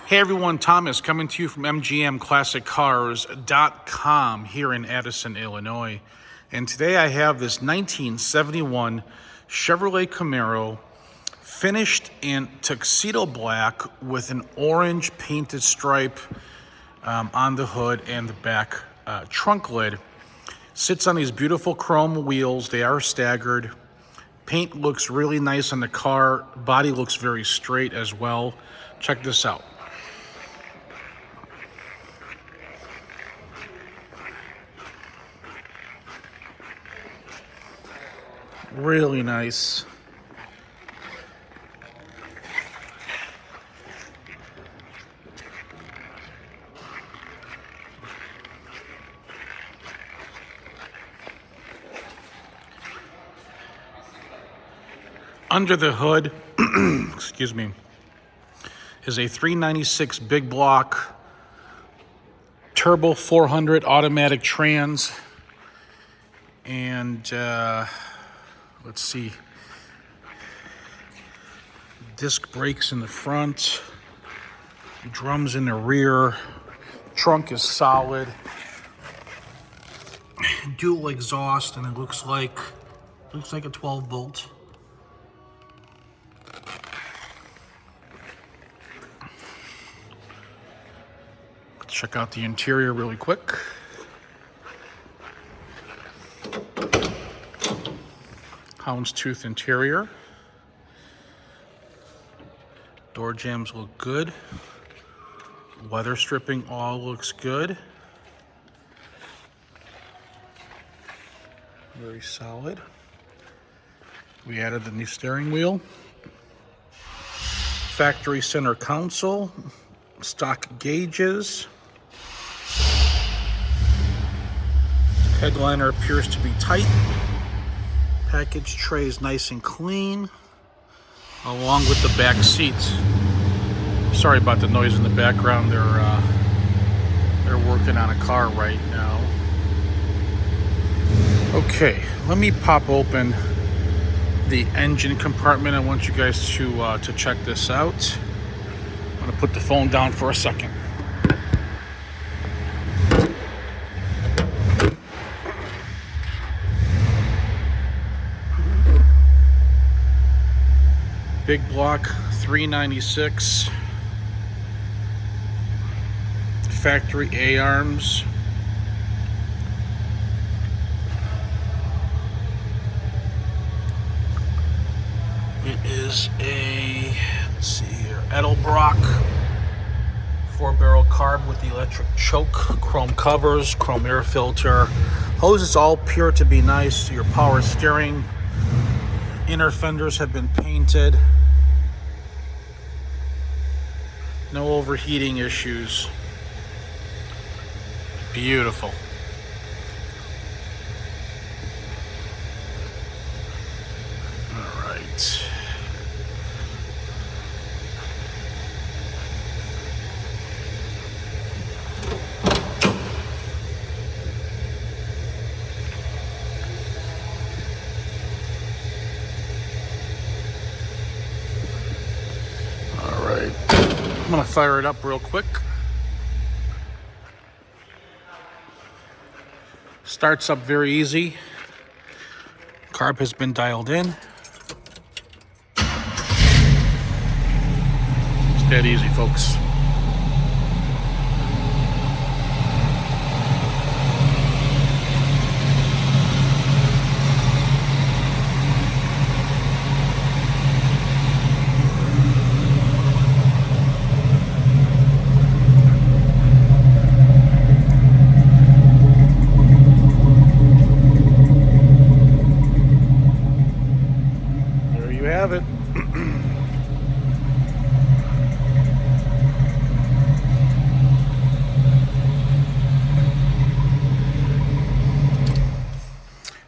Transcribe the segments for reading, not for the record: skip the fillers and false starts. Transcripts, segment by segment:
Hey everyone, Thomas coming to you from MGMClassicCars.com here in Addison, Illinois. And today I have this 1971 Chevrolet Camaro finished in tuxedo black with an orange painted stripe on the hood and the back trunk lid. Sits on these beautiful chrome wheels. They are staggered. Paint looks really nice on the car. Body looks very straight as well. Check this out. Really nice. Under the hood, excuse me, is a 396 big block turbo 400 automatic trans, and let's see, disc brakes in the front, drums in the rear, trunk is solid, dual exhaust, and it looks like a 12 volt. Let's check out the interior really quick. Houndstooth interior. Door jambs look good. Weatherstripping all looks good. Very solid. We added the new steering wheel. Factory center console. Stock gauges. Headliner appears to be tight. Package tray is nice and clean, along with the back seats. Sorry about the noise in the background. They're working on a car right now. Okay, let me pop open the engine compartment. I want you guys to check this out. I'm gonna put the phone down for a second. Big block 396, factory A-arms, it is a, let's see here, Edelbrock 4-barrel carb with the electric choke, chrome covers, chrome air filter, hoses all pure to be nice, your power steering, inner fenders have been painted. No overheating issues. Beautiful. All right. I'm gonna fire it up real quick. Starts up very easy. Carb has been dialed in. It's that easy, folks. Have it.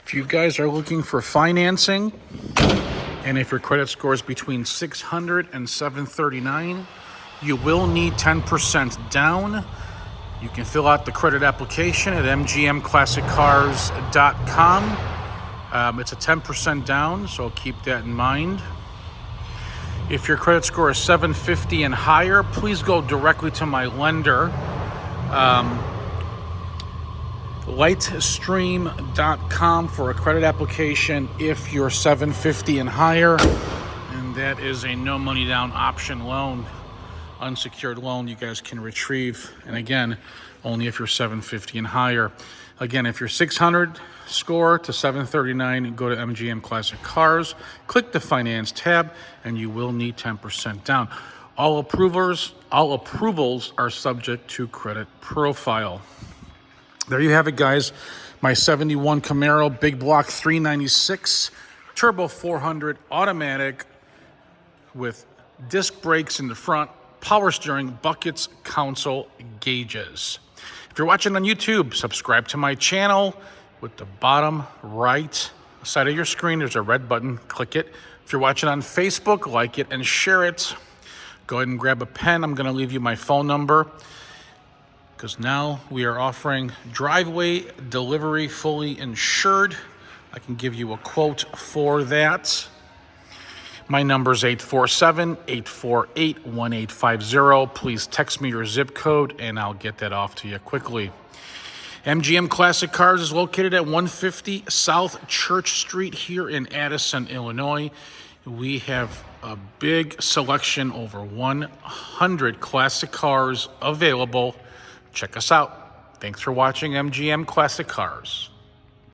If you guys are looking for financing, and if your credit score is between 600 and 739, you will need 10% down. You can fill out the credit application at mgmclassiccars.com. It's a 10% down, so keep that in mind. If your credit score is 750 and higher, please go directly to my lender, lightstream.com, for a credit application if you're 750 and higher. And that is a no money down option loan, unsecured loan you guys can retrieve. And again, only if you're 750 and higher. Again, if you're 600 score to 739, go to MGM Classic Cars, click the finance tab, and you will need 10% down. All approvals are subject to credit profile. There you have it, guys. My 71 Camaro big block 396 turbo 400 automatic with disc brakes in the front, power steering, buckets, console, gauges. If you're watching on YouTube, subscribe to my channel. With the bottom right side of your screen, there's a red button. Click it. If you're watching on Facebook, like it and share it. Go ahead and grab a pen. I'm going to leave you my phone number, because now we are offering driveway delivery fully insured. I can give you a quote for that. My number is 847-848-1850. Please text me your zip code and I'll get that off to you quickly. MGM Classic Cars is located at 150 South Church Street here in Addison, Illinois. We have a big selection, over 100 classic cars available. Check us out. Thanks for watching MGM Classic Cars.